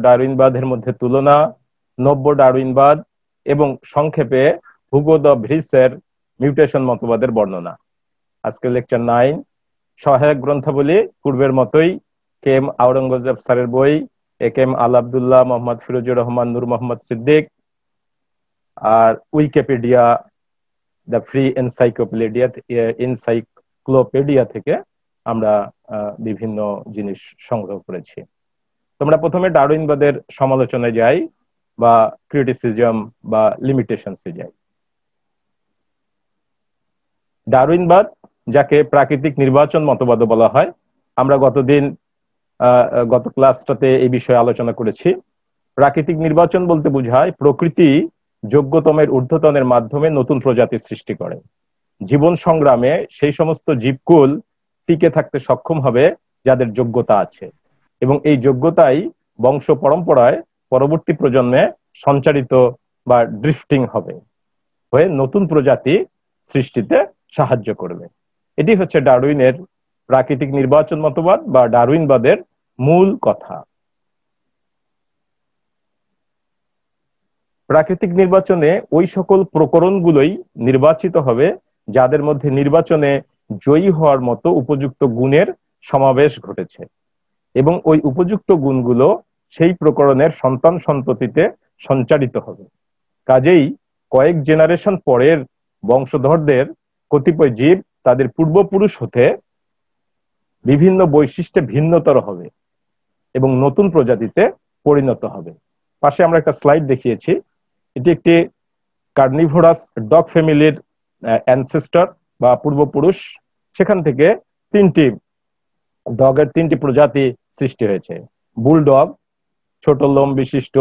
ডারউইনবাদের মধ্যে তুলনা, নব্য ডারউইনবাদ এবং সংক্ষেপে হুগো দ্য ভ্রিসের মিউটেশন মতবাদের বর্ণনা। আজকে লেকচার 9। সহায়ক গ্রন্থাবলী পূর্বের মতোই কে এম আওরঙ্গজেব স্যারের বই, A K M Al Abdullah, Mohammad Firozur Rahman, Nur Mohammad Siddique, আর উইকিপিডিয়া, দ্য ফ্রি এনসাইক্লোপিডিয়া থেকে আমরা বিভিন্ন জিনিস সংগ্রহ করেছি। তোমরা প্রথমে ডারউইনবাদের সমালোচনায় যাই বা ক্রিটিসিজম বা লিমিটেশনসে যাই। ডারউইনবাদ, যাকে প্রাকৃতিক নির্বাচন মতবাদ বলা হয়, আমরা গত ক্লাসটাতে এই বিষয়ে আলোচনা করেছি। প্রাকৃতিক নির্বাচন বলতে বোঝায় প্রকৃতি যোগ্যতমের ঊর্ধ্বতনের মাধ্যমে নতুন প্রজাতির সৃষ্টি করে। জীবন সংগ্রামে সেই সমস্ত জীবকুল টিকে থাকতে সক্ষম হবে যাদের যোগ্যতা আছে, এবং এই যোগ্যতাই বংশ পরম্পরায় পরবর্তী প্রজন্মে সঞ্চারিত বা ড্রিফটিং হয়ে নতুন প্রজাতি সৃষ্টিতে সাহায্য করবে। এটি হচ্ছে ডারউইনের প্রাকৃতিক নির্বাচন মতবাদ বা ডারউইনবাদের মূল কথা। প্রাকৃতিক নির্বাচনে ওই সকল প্রকরণগুলোই নির্বাচিত হবে যাদের মধ্যে নির্বাচনে জয়ী হওয়ার মতো উপযুক্ত গুণের সমাবেশ ঘটেছে, এবং ওই উপযুক্ত গুণগুলো সেই প্রকরণের সন্তান সন্ততিতে সঞ্চারিত হবে। কাজেই কয়েক জেনারেশন পরের বংশধরদের কতিপয় জীব তাদের পূর্বপুরুষ হতে বিভিন্ন বৈশিষ্ট্যে ভিন্নতর হবে এবং নতুন প্রজাতিতে পরিণত হবে। পাশে আমরা একটা স্লাইড দেখিয়েছি। এটি একটি কার্নিভোরাস ডগ ফ্যামিলির অ্যানসেস্টর বা পূর্বপুরুষ। সেখান থেকে ডগের তিনটি প্রজাতি সৃষ্টি হয়েছে। বুলডগ, ছোট লোম বিশিষ্ট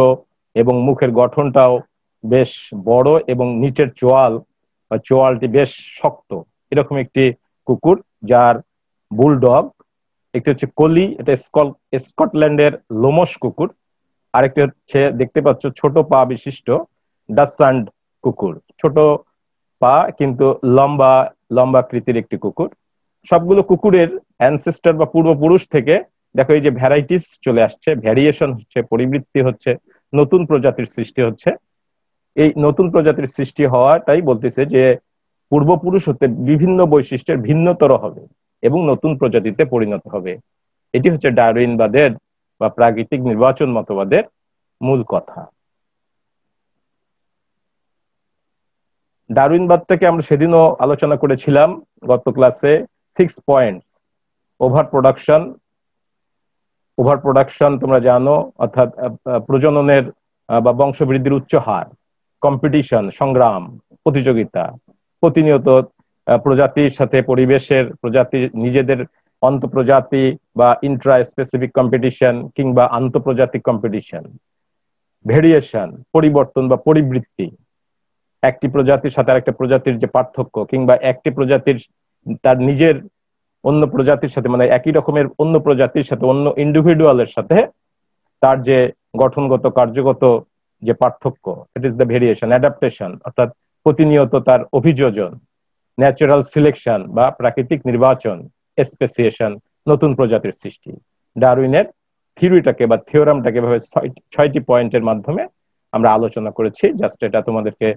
এবং মুখের গঠনটাও বেশ বড় এবং নিচের চোয়ালটি বেশ শক্ত, এরকম একটি কুকুর যার বুলডগ। একটি হচ্ছে কলি, এটা স্কটল্যান্ডের লোমশ কুকুর। আরেকটি হচ্ছে দেখতে পাচ্ছ ছোট পা বিশিষ্ট ডাচসান্ড কুকুর, ছোট পা কিন্তু লম্বাকৃতির একটি কুকুর। সবগুলো কুকুরের অ্যানসেস্টর বা পূর্বপুরুষ থেকে দেখো এই যে ভ্যারাইটিস চলে আসছে, ভ্যারিয়েশন হচ্ছে, পরিবৃত্তি হচ্ছে, নতুন প্রজাতির সৃষ্টি হচ্ছে। এই নতুন প্রজাতির সৃষ্টি হওয়াটাই বলতেছে যে পূর্বপুরুষ হতে বিভিন্ন বৈশিষ্ট্যের ভিন্নতর হবে এবং নতুন প্রজাতিতে পরিণত হবে। এটি হচ্ছে ডারউইনবাদের বা প্রাকৃতিক নির্বাচন মতবাদের মূল কথা। ডারউইনবাদটাকে আমরা সেদিনও আলোচনা করেছিলাম গত ক্লাসে। 6 পয়েন্টস। ওভার প্রোডাকশন তোমরা জানো, অর্থাৎ প্রজননের বা বংশবৃদ্ধির উচ্চ হার, কম্পিটিশন, সংগ্রাম, প্রতিযোগিতা, প্রতিনিয়ত প্রজাতির সাথে পরিবেশের, প্রজাতির নিজেদের অন্তঃপ্রজাতি বা ইন্ট্রা স্পেসিফিক কম্পিটিশন কিংবা আন্তঃপ্রজাতিক কম্পিটিশন, ভেরিয়েশন, পরিবর্তন বা পরিবৃত্তি, একটি প্রজাতির সাথে আরেকটা প্রজাতির যে পার্থক্য, কিংবা একটি প্রজাতির তার নিজের অন্য প্রজাতির সাথে, মানে একই রকমের অন্য প্রজাতির সাথে, অন্য ইন্ডিভিডুয়ালের সাথে তার যে গঠনগত কার্যগত যে পার্থক্য, it is the variation. Adaptation অর্থাৎ প্রতিনিয়ত তার অভিযোজন, ন্যাচারাল সিলেকশন বা প্রাকৃতিক নির্বাচন, স্পেসিয়েশন, নতুন প্রজাতির সৃষ্টি। ডারউইনের থিওরিটাকে বা থিওরামটাকে ভাবে 6টি পয়েন্টের মাধ্যমে আমরা আলোচনা করেছি। জাস্ট এটা তোমাদেরকে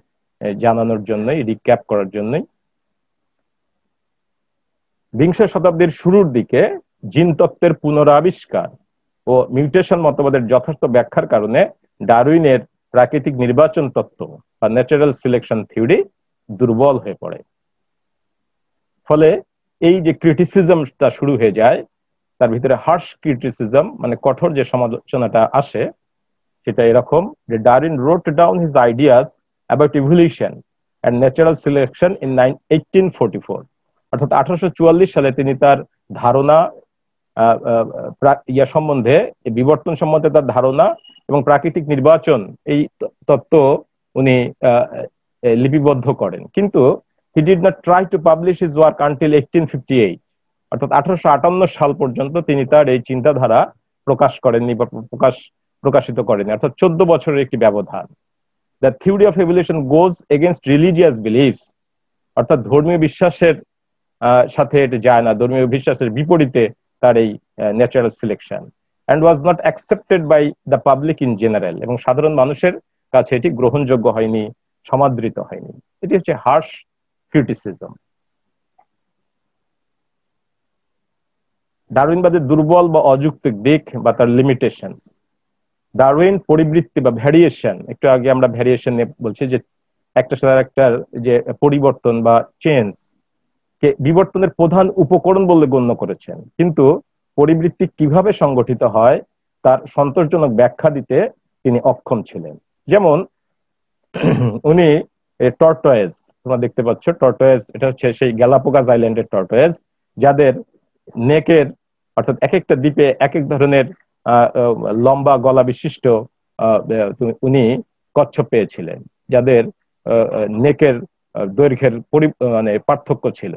জানানোর জন্যই, রিক্যাপ করার জন্যই। বিংশ শতাব্দীর শুরুর দিকে জিনতত্ত্বের পুনরাবিষ্কার ও মিউটেশন মতবাদের যথার্থ ব্যাখ্যার কারণে ডারউইনের প্রাকৃতিক নির্বাচন তত্ত্ব বা ন্যাচারাল সিলেকশন থিওরি দুর্বল হয়ে পড়ে। ফলে এই যে ক্রিটিসিজমটা শুরু হয়ে যায়, তার ভিতরে হার্শ ক্রিটিসিজম মানে কঠোর যে সমালোচনাটা আসে, সেটা এরকম যে Darwin wrote down his ideas about evolution and natural selection in 1844। অর্থাৎ 1844 সালে তিনি তার ধারণা সম্বন্ধে, বিবর্তন সম্বন্ধে তার ধারণা এবং প্রাকৃতিক নির্বাচন এই তত্ত্ব উনি লিপিবদ্ধ করেন। কিন্তু he did not try to publish his work until 1858, অর্থাৎ 1858 সাল পর্যন্ত তিনি তার এই চিন্তাধারা প্রকাশ করেননি বা প্রকাশিত করেননি, অর্থাৎ 14 বছরের একটি ব্যবধান। The theory of evolution goes against religious beliefs, অর্থাৎ ধর্মীয় বিশ্বাসের সাথে এটা যায় না, ধর্মীয় বিশ্বাসের বিপরীতে তার এই natural selection. and was not accepted by the public in general, এবং সাধারণ মানুষের কাছে এটি গ্রহণযোগ্য হয়নি, সমাদৃত হয়নি। এটি হচ্ছে হার্শ ক্রিটিসিজম। ডারউইনবাদের দুর্বল বা অযৌক্তিক দিক বা তার লিমিটেশনস। ডারউইন পরিবৃত্তি বা ভ্যারিয়েশন, একটু আগে আমরা ভ্যারিয়েশন নিয়ে বলছি যে একটা সাথে একটা যে পরিবর্তন বা চেঞ্জ কে বিবর্তনের প্রধান উপকরণ বলে গণ্য করেছেন, কিন্তু পরিবৃত্তি কিভাবে সংগঠিত হয় তার সন্তোষজনক ব্যাখ্যা দিতে তিনি অক্ষম ছিলেন। যেমন উনি টর্টয়েজ, তোমরা দেখতে পাচ্ছ টর্টয়েজ, এটা হচ্ছে সেই গ্যালাপাগোস আইল্যান্ডের টর্টয়েজ, যাদের নেকের অর্থাৎ এক একটা দ্বীপে এক এক ধরনের লম্বা গলা বিশিষ্ট উনি কচ্ছপ পেয়েছিলেন, যাদের নেকের দৈর্ঘ্যের মানে পার্থক্য ছিল।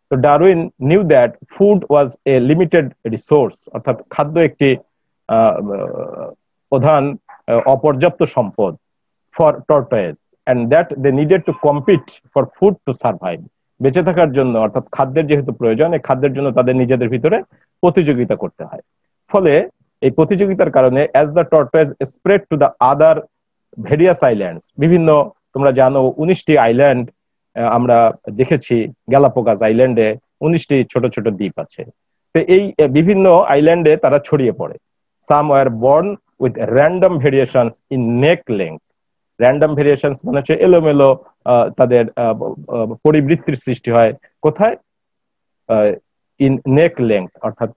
তো Darwin knew that food was a limited resource, অর্থাৎ খাদ্য একটি প্রধান অপর্যাপ্ত সম্পদ for টর্টয়েজ, and that they needed to compete for food to survive, বেঁচে থাকার জন্য অর্থাৎ খাদ্যের যেহেতু প্রয়োজন, এই খাদ্যের জন্য তাদের নিজেদের ভিতরে প্রতিযোগিতা করতে হয়। ফলে এই প্রতিযোগিতার কারণে as the tortoise spread to the other various islands, বিভিন্ন তোমরা জানো 19টি আইল্যান্ড আমরা দেখেছি, গ্যালাপাগোস আইল্যান্ডে 19টি ছোট ছোট দ্বীপ আছে। তো এই বিভিন্ন আইল্যান্ডে তারা ছড়িয়ে পড়ে। some were born with random variations in neck length, random variations মানে হচ্ছে এলোমেলো তাদের পরিবৃত্তির সৃষ্টি হয়। কোথায়? ইন নেক লেংথ, অর্থাৎ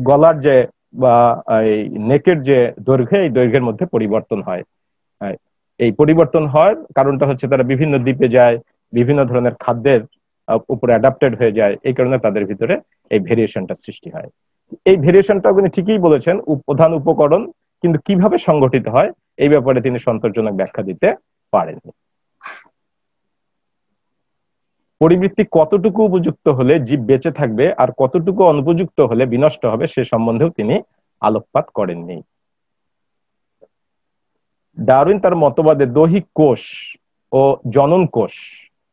গলার যে বা নেকের যে দৈর্ঘ্য, এই দৈর্ঘ্যের মধ্যে পরিবর্তন হয়। এই পরিবর্তন হয় কারণটা হচ্ছে তারা বিভিন্ন দ্বীপে যায়, বিভিন্ন ধরনের খাদ্যের উপরে অ্যাডাপ্টেড হয়ে যায়, এই কারণে তাদের ভিতরে এই ভেরিয়েশনটা সৃষ্টি হয়। এই ভেরিয়েশনটা তিনি ঠিকই বলেছেন প্রধান উপকরণ, কিন্তু কিভাবে সংগঠিত হয় এই ব্যাপারে তিনি সন্তোষজনক ব্যাখ্যা দিতে পারেননি। পরিবৃত্তি কতটুকু উপযুক্ত হলে জীব বেঁচে থাকবে আর কতটুকু অনুপযুক্ত হলে বিনষ্ট হবে সে সম্বন্ধেও তিনি আলোকপাত করেননি। ডারউইন তার মতবাদে দৈহিক কোষ ও জনন কোষ,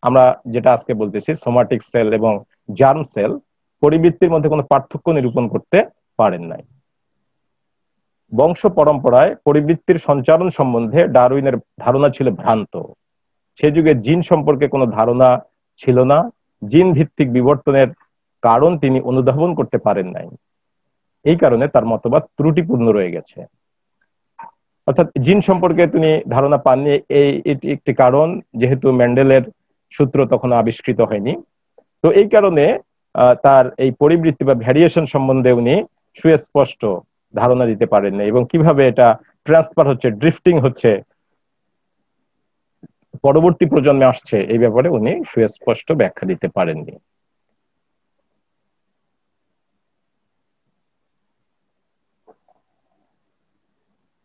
আমরা যেটা আজকে বলতেছি সোমাটিক সেল এবং জার্ম সেল, পরিবৃত্তির মধ্যে কোনো পার্থক্য নিরূপণ করতে পারেন নাই। বংশ পরম্পরায় পরিবৃত্তির সঞ্চারণ সম্বন্ধে ডারউইনের ধারণা ছিল ভ্রান্ত। সে যুগে জিন সম্পর্কে কোনো ধারণা ছিল না, জিন ভিত্তিক বিবর্তনের কারণ তিনি অনুধাবন করতে পারেন নাই, এই কারণে তার মতবাদ ত্রুটিপূর্ণ রয়ে গেছে। অর্থাৎ জিন সম্পর্কে তিনি ধারণা পাননি, এটি একটি কারণ, যেহেতু মেন্ডেলের সূত্র তখন আবিষ্কৃত হয়নি। তো এই কারণে তার এই পরিবৃত্তি বা ভ্যারিয়েশন সম্বন্ধে উনি সুস্পষ্ট ধারণা দিতে পারেননি, এবং কিভাবে এটা ট্রান্সফার হচ্ছে, ড্রিফটিং হচ্ছে, পরবর্তী প্রজন্মে আসছে, এই ব্যাপারে উনি সুস্পষ্ট ব্যাখ্যা দিতে পারেননি।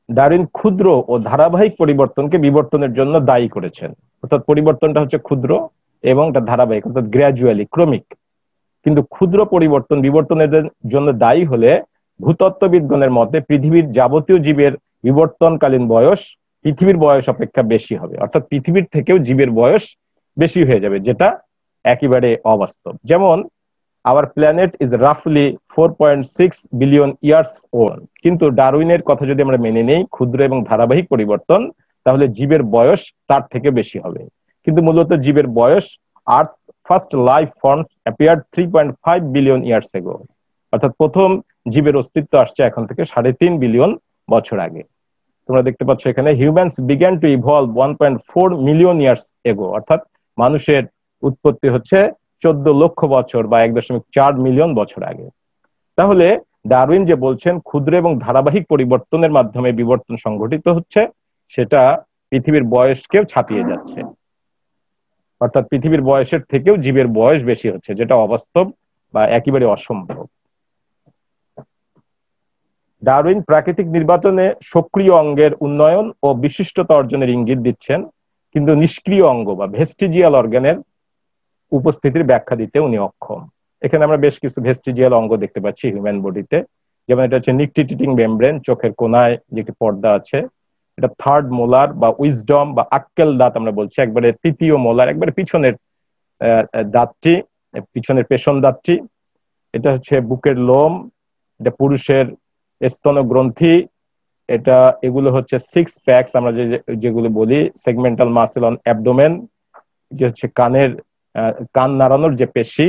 ডারউইন ক্ষুদ্র ও ধারাবাহিক পরিবর্তনকে বিবর্তনের জন্য দায়ী করেছেন, অর্থাৎ পরিবর্তনটা হচ্ছে ক্ষুদ্র এবং এটা ধারাবাহিক, অর্থাৎ গ্র্যাজুয়ালি, ক্রমিক। কিন্তু ক্ষুদ্র পরিবর্তন বিবর্তনের জন্য দায়ী হলে ভূতত্ত্ববিদগণের মতে পৃথিবীর যাবতীয় জীবের বিবর্তনকালীন বয়স পৃথিবীর বয়স অপেক্ষা বেশি হবে, অর্থাৎ পৃথিবীর থেকেও জীবের বয়স বেশি হয়ে যাবে, যেটা একেবারে অবাস্তব। যেমন আওয়ার প্ল্যানেট ইজ রাফলি 4.6 বিলিয়ন ইয়ার্স ওল্ড, কিন্তু ডারউইনের কথা যদি আমরা মেনে নেই ক্ষুদ্র এবং ধারাবাহিক পরিবর্তন, তাহলে জীবের বয়স তার থেকে বেশি হবে। কিন্তু মূলত জীবের বয়স earths first life forms appeared 3.5 billion years ago, অর্থাৎ প্রথম জীবের অস্তিত্ব আসছে এখন থেকে 3.5 বিলিয়ন বছর আগে। তোমরা দেখতে পাচ্ছ এখানে humans began to evolve 1.4 million years ago, অর্থাৎ মানুষের উৎপত্তি হচ্ছে 14 লক্ষ বছর বা 1.4 মিলিয়ন বছর আগে। তাহলে ডারউইন যে বলছেন ক্ষুদ্র এবং ধারাবাহিক পরিবর্তনের মাধ্যমে বিবর্তন সংঘটিত হচ্ছে, সেটা পৃথিবীর বয়সকেও ছাপিয়ে যাচ্ছে, অর্থাৎ পৃথিবীর বয়সের থেকেও জীবের বয়স বেশি হচ্ছে, যেটা অবাস্তব বা একেবারে অসম্ভব। ডারউইন প্রাকৃতিক নির্বাচনে সক্রিয় অঙ্গের উন্নয়ন ও বিশিষ্টতা অর্জনের ইঙ্গিত দিচ্ছেন, কিন্তু নিষ্ক্রিয় অঙ্গ বা ভেস্টিজিয়াল অর্গানের উপস্থিতির ব্যাখ্যা দিতে উনি অক্ষম। এখানে আমরা বেশ কিছু ভেস্টিজিয়াল অঙ্গ দেখতে পাচ্ছি হিউম্যান বডিতে, যেমন এটা হচ্ছে নিকটিটিং মেমব্রেন, চোখের কোনায় যে একটি পর্দা আছে, এটা থার্ড মোলার বা উইজডম বা আক্কেল দাঁত আমরা বলছি, একবারে তৃতীয় মোলার, একবারে পিছনের দাঁতটি, পিছনের পেছন দাঁতটি। এটা হচ্ছে বুকের লোম, এটা পুরুষের স্তনগ্রন্থি, এগুলো হচ্ছে 6 প্যাকস, আমরা যেগুলো বলি সেগমেন্টাল মাসেল অন অ্যাবডোমেন, যে হচ্ছে কান নাড়ানোর যে পেশি।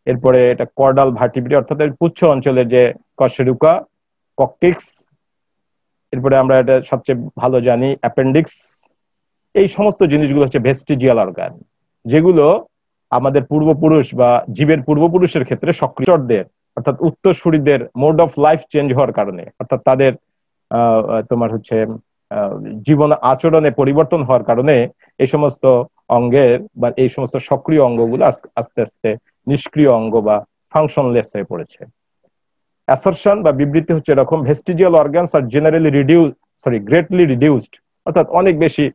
এরপরে এটা কর্ডাল ভার্টিব্রে অর্থাৎ পুচ্ছ অঞ্চলের যে কশেরুকা, ককটিক্স। এরপরে আমরা এটা সবচেয়ে ভালো জানি অ্যাপেন্ডিক্স। এই সমস্ত জিনিসগুলো হচ্ছে ভেস্টিজিয়াল অর্গান, যেগুলো আমাদের পূর্বপুরুষ বা জীবের পূর্বপুরুষের ক্ষেত্রে সক্রিয়দের অর্থাৎ উত্তরসূরিদের মোড অফ লাইফ চেঞ্জ হওয়ার কারণে, অর্থাৎ তাদের তোমার হচ্ছে জীবন আচরণে পরিবর্তন হওয়ার কারণে এই সমস্ত অঙ্গের বা এই সমস্ত সক্রিয় অঙ্গগুলো আস্তে আস্তে নিষ্ক্রিয় অঙ্গ বা ফাংশনলেস হয়ে পড়েছে। অ্যাসারশন বা বিবৃতি হচ্ছে এরকম, vestigial organs are generally greatly reduced, অর্থাৎ অনেক বেশি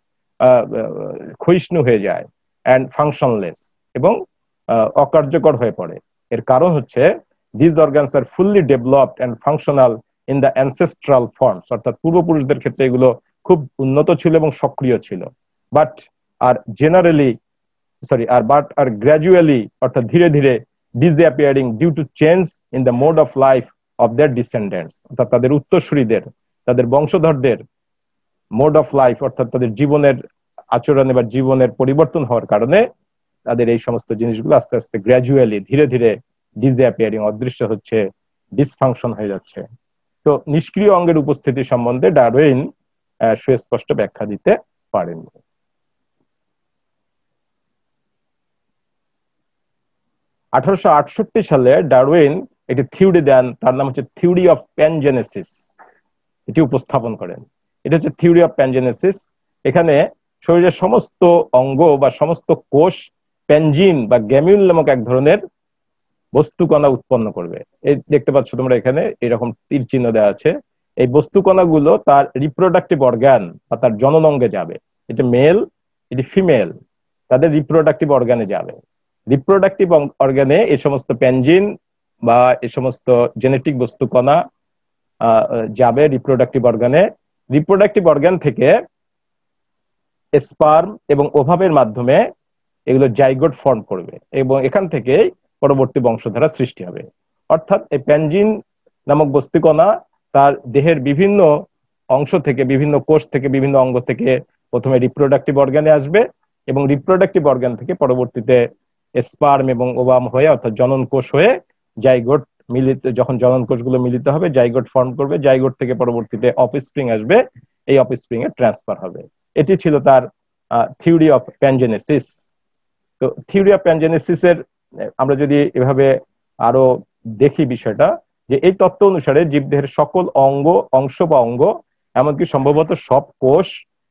ক্ষয়িষ্ণু হয়ে যায়, অ্যান্ড ফাংশনলেস, এবং অকার্যকর হয়ে পড়ে। এর কারণ হচ্ছে this organs are fully developed and functional in the ancestral forms, অর্থাৎ পূর্বপুরুষদের ক্ষেত্রে এগুলো খুব উন্নত ছিল এবং সক্রিয় ছিল, বাট আর গ্র্যাজুয়ালি অর্থাৎ ধীরে ধীরে disappearing due to change in the mode of life of their descendants, অর্থাৎ তাদের উত্তরসূরিদের, তাদের বংশধরদের মোড অফ লাইফ অর্থাৎ তাদের জীবনের আচরণে বা জীবনের পরিবর্তন হওয়ার কারণে তাদের এই সমস্ত জিনিসগুলো আস্তে আস্তে গ্র্যাজুয়ালি ধীরে ধীরে ডিসঅ্যাপিয়ারিং, অদৃশ্য হচ্ছে, ডিসফাংশন হয়ে যাচ্ছে। তো নিষ্ক্রিয় অঙ্গের উপস্থিতি সম্বন্ধে ডারউইন সুস্পষ্ট ব্যাখ্যা দিতে পারেননি। 1868 সালে ডারউইন একটি থিওরি দেন, তার নাম হচ্ছে থিওরি অফ প্যানজেনেসিস, এটি উপস্থাপন করেন। এটা হচ্ছে থিওরি অফ প্যানজেনেসিস। এখানে শরীরের সমস্ত অঙ্গ বা সমস্ত কোষ প্যানজিন বা গ্যামিউল নামক এক ধরনের বস্তুকণা উৎপন্ন করবে। এই দেখতে পাচ্ছ তোমরা এখানে এরকম তীর চিহ্ন দেওয়া আছে। এই বস্তুকণাগুলো তার রিপ্রোডাক্টিভ অর্গান বা তার জনন অঙ্গে যাবে। এটা মেল, এটি ফিমেল, তাদের রিপ্রোডাক্টিভ অর্গানে যাবে। রিপ্রোডাক্টিভ অর্গানে এই সমস্ত প্যানজিন বা এই সমস্ত জেনেটিক বস্তুকণা যাবে রিপ্রোডাক্টিভ অর্গানে। রিপ্রোডাক্টিভ অর্গান থেকে স্পার্ম এবং ওভাবের মাধ্যমে এগুলো জাইগোট ফর্ম করবে এবং এখান থেকে পরবর্তী বংশধারা সৃষ্টি হবে। অর্থাৎ এই প্যানজিন নামক বস্তুকণা তার দেহের বিভিন্ন অংশ থেকে, বিভিন্ন কোষ থেকে, বিভিন্ন অঙ্গ থেকে প্রথমে রিপ্রোডাক্টিভ অর্গানে আসবে এবং রিপ্রোডাক্টিভ অর্গান থেকে পরবর্তীতে স্পার্ম এবং ওভাম হয়ে অর্থাৎ জনন কোষ হয়ে জাইগোট যখন জনন কোষগুলো মিলিত হবে জাইগোট ফর্ম করবে। জাইগোট থেকে পরবর্তীতে অফস্প্রিং আসবে, এই অফস্প্রিং এর ট্রান্সফার হবে। এটি ছিল তার থিওরি অফ প্যানজেনেসিস। তো থিওরি অফ প্যানজেনেসিস এর আমরা যদি এভাবে আরো দেখি বিষয়টা, যে এই তত্ত্ব অনুসারে জীবদেহের সকল অংশ বা অঙ্গ, এমনকি সম্ভবত সব কোষ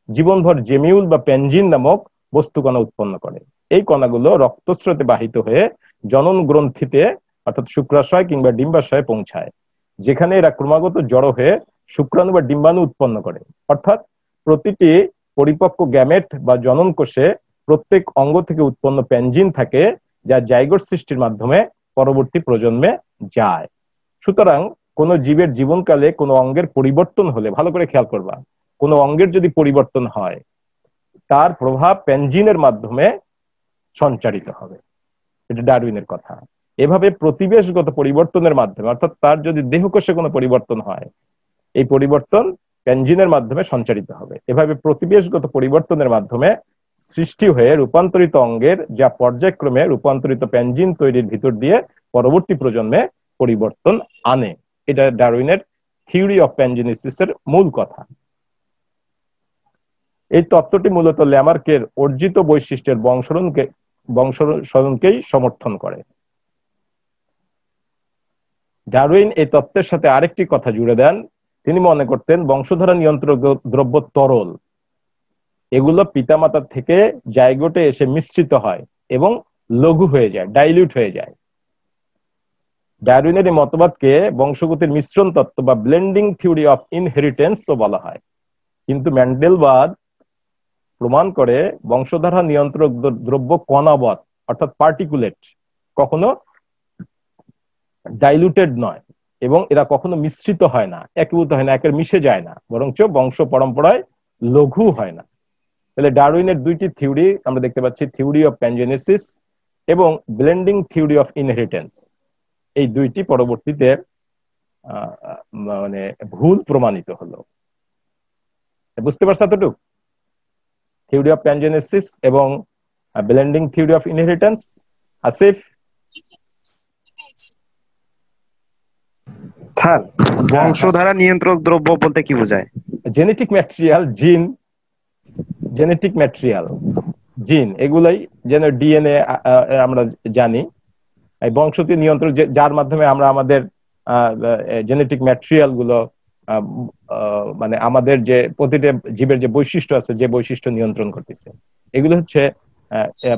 জীবনভর জেমিউল বা প্যানজিন নামক বস্তুকণা উৎপন্ন করে। এই কণাগুলো রক্তস্রোতে বাহিত হয়ে জনন গ্রন্থিতে অর্থাৎ শুক্রাশয় কিংবা ডিম্বাশয়ে পৌঁছায়, যেখানে এরা ক্রমাগত জড়ো হয়ে শুক্রাণু বা ডিম্বাণু উৎপন্ন করে। অর্থাৎ প্রতিটি পরিপক্ক গ্যামেট বা জনন কোষে প্রত্যেক অঙ্গ থেকে উৎপন্ন প্যানজিন থাকে, যা জাইগোট সৃষ্টির মাধ্যমে পরবর্তী প্রজন্মে যায়। সুতরাং কোন জীবের জীবনকালে কোনো অঙ্গের পরিবর্তন হলে, ভালো করে খেয়াল করবা, কোনো অঙ্গের যদি পরিবর্তন হয় তার প্রভাব প্যানজিনের মাধ্যমে সঞ্চারিত হবে। এটা ডারউইনের কথা। এভাবে প্রতিবেশগত পরিবর্তনের মাধ্যমে, অর্থাৎ তার যদি দেহকোষে কোনো পরিবর্তন হয়, এই পরিবর্তন প্যানজিনের মাধ্যমে সঞ্চারিত হবে। এভাবে প্রতিবেশগত পরিবর্তনের মাধ্যমে সৃষ্টি হয়ে রূপান্তরিত অঙ্গের যা পর্যায়ক্রমে রূপান্তরিত প্যানজিন তৈরির ভিতর দিয়ে পরবর্তী প্রজন্মে পরিবর্তন আনে। এটা ডারউইনের থিওরি অফ প্যানজেনেসিসের মূল কথা। এই তত্ত্বটি মূলত ল্যামার্কের অর্জিত বৈশিষ্ট্যের বংশসরণকেই সমর্থন করে। ডারউইন এই তত্ত্বের সাথে আরেকটি কথা জুড়ে দেন। তিনি মনে করতেন বংশধারা নিয়ন্ত্রক দ্রব্য তরল, এগুলো পিতামাতার থেকে জাইগোটে এসে মিশ্রিত হয় এবং লঘু হয়ে যায়, ডাইলিউট হয়ে যায়। ডারউইনের এই মতবাদকে বংশগতির মিশ্রণ তত্ত্ব বা ব্লেন্ডিং থিওরি অফ ইনহেরিটেন্সও বলা হয়। কিন্তু মেন্ডেলবাদ প্রমাণ করে বংশধারা নিয়ন্ত্রক দ্রব্য কণাবৎ অর্থাৎ পার্টিকুলেট, কখনো ডাইলুটেড নয় এবং এরা কখনো মিশ্রিত হয় না, একীভূত হয় না, একের মিশে যায় না, বরঞ্চ বংশ পরম্পরায় লঘু হয় না। তাহলে ডারউইনের দুইটি থিওরি আমরা দেখতে পাচ্ছি, থিওরি অফ প্যানজেনেসিস এবং ব্লেন্ডিং থিওরি অফ ইনহেরিটেন্স। এই দুইটি পরবর্তীতে মানে ভুল প্রমাণিত হলো। বুঝতে পারছো এতটুকু? থিওরি অফ প্যানজেনেসিস এবং blending theory of inheritance. Asif? Sir, হ্যাঁ হ্যাঁ, বংশধারা নিয়ন্ত্রক দ্রব্য বলতে কি বোঝায়? জেনেটিক ম্যাটেরিয়াল, জিন, জেনেটিক ম্যাটেরিয়াল, জিন, এগুলাই যেন ডিএনএ আমরা জানি। এই বংশতি নিয়ন্ত্রক যার মাধ্যমে আমরা আমাদের জেনেটিক ম্যাটেরিয়াল গুলো মানে আমাদের যে প্রতিটা জীবের যে বৈশিষ্ট্য আছে, যে বৈশিষ্ট্য নিয়ন্ত্রণ করতেছে, এগুলো হচ্ছে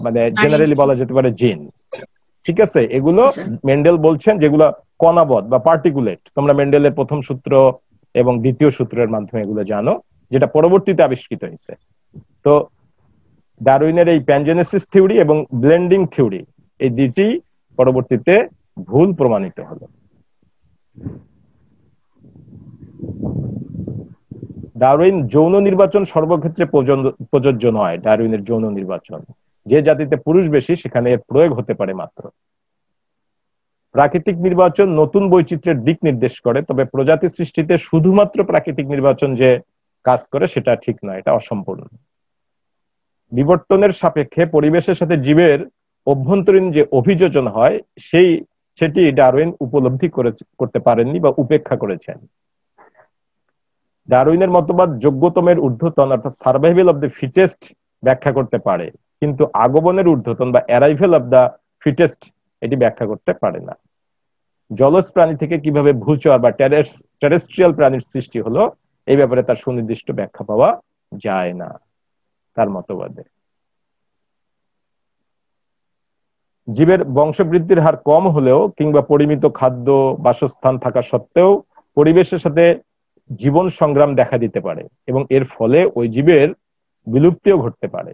মানে জেনারেলি বলা যেতে পারে জিন। ঠিক আছে? এগুলো জি স্যার। মেন্ডেল বলছেন যেগুলো কণাবদ বা পার্টিকুলেট, তোমরা মেন্ডেলের প্রথম সূত্র এবং দ্বিতীয় সূত্রের মাধ্যমে এগুলো জানো, যেটা পরবর্তীতে আবিষ্কৃত হয়েছে। তো ডারউইনের এই প্যানজেনেসিস থিওরি এবং ব্লেন্ডিং থিওরি, এই দুটি পরবর্তীতে ভুল প্রমাণিত হলো। ডারউইন যৌন নির্বাচন সর্বক্ষেত্রে প্রযোজ্য নয়। ডারউইনের যৌন নির্বাচন, যে জাতিতে পুরুষ বেশি সেখানে এর প্রয়োগ হতে পারে মাত্র। প্রাকৃতিক নির্বাচন নতুন বৈচিত্র্যের দিক নির্দেশ করে, তবে প্রজাতি সৃষ্টিতে শুধুমাত্র প্রাকৃতিক নির্বাচন যে কাজ করে সেটা ঠিক নয়, এটা অসম্পূর্ণ। বিবর্তনের সাপেক্ষে পরিবেশের সাথে জীবের অভ্যন্তরীণ যে অভিযোজন হয় সেটি ডারউইন উপলব্ধি করতে পারেননি বা উপেক্ষা করেছেন। ডারউইনের মতবাদ যোগ্যতমের ঊর্ধ্বতন অর্থাৎ সার্ভাইভাল অব দ্য ফিটেস্ট ব্যাখ্যা করতে পারে, কিন্তু আগমনের ঊর্ধ্বতন বা অ্যারাইভাল অব দ্য ফিটেস্ট এটি ব্যাখ্যা করতে পারে না। জলজ প্রাণী থেকে কিভাবে ভূচর বা টেরেস্ট্রিয়াল প্রাণীর সৃষ্টি হলো, এই ব্যাপারে তার সুনির্দিষ্ট ব্যাখ্যা পাওয়া যায় না তার মতবাদে। জীবের বংশবৃদ্ধির হার কম হলেও কিংবা পরিমিত খাদ্য বাসস্থান থাকা সত্ত্বেও পরিবেশের সাথে জীবন সংগ্রাম দেখা দিতে পারে এবং এর ফলে ওই জীবের বিলুপ্তিও ঘটতে পারে।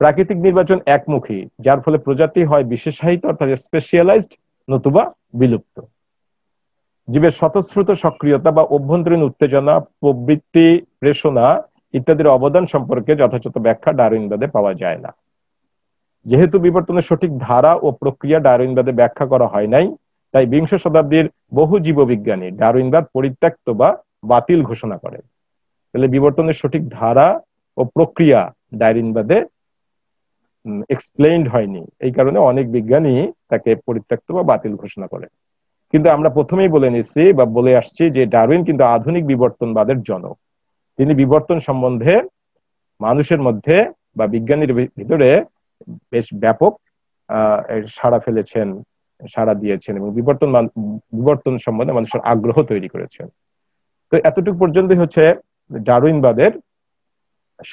প্রাকৃতিক নির্বাচন একমুখী, যার ফলে প্রজাতি হয় বিশেষায়িত অর্থাৎ স্পেশালাইজড, নতুবা বিলুপ্ত। জীবের স্বতঃস্ফূর্ত সক্রিয়তা বা অভ্যন্তরীণ উত্তেজনা, প্রবৃত্তি, প্রেষণা ইত্যাদির অবদান সম্পর্কে যথাযথ ব্যাখ্যা ডারউইনবাদে পাওয়া যায় না। যেহেতু বিবর্তনের সঠিক ধারা ও প্রক্রিয়া ডারউইনবাদে ব্যাখ্যা করা হয় নাই, তাই বিংশ শতাব্দীর বহু জীববিজ্ঞানী ডারউইনবাদ পরিত্যক্ত বা বাতিল ঘোষণা করেন। তাহলে বিবর্তনের সঠিক ধারা ও প্রক্রিয়া ডারউইনবাদে এক্সপ্লেইনড হয়নি, এই কারণে অনেক বিজ্ঞানী তাকে পরিত্যক্ত বা বাতিল ঘোষণা করেন। কিন্তু আমরা প্রথমেই বলে নিচ্ছি বা বলে আসছি যে ডারউইন কিন্তু আধুনিক বিবর্তনবাদের জনক। তিনি বিবর্তন সম্বন্ধে মানুষের মধ্যে বা বিজ্ঞানীর ভিতরে বেশ ব্যাপক সাড়া ফেলেছেন, সাড়া দিয়েছেন এবং বিবর্তন সম্বন্ধে মানুষের আগ্রহ তৈরি করেছেন। তো এতটুকু পর্যন্তই হচ্ছে ডারউইনবাদের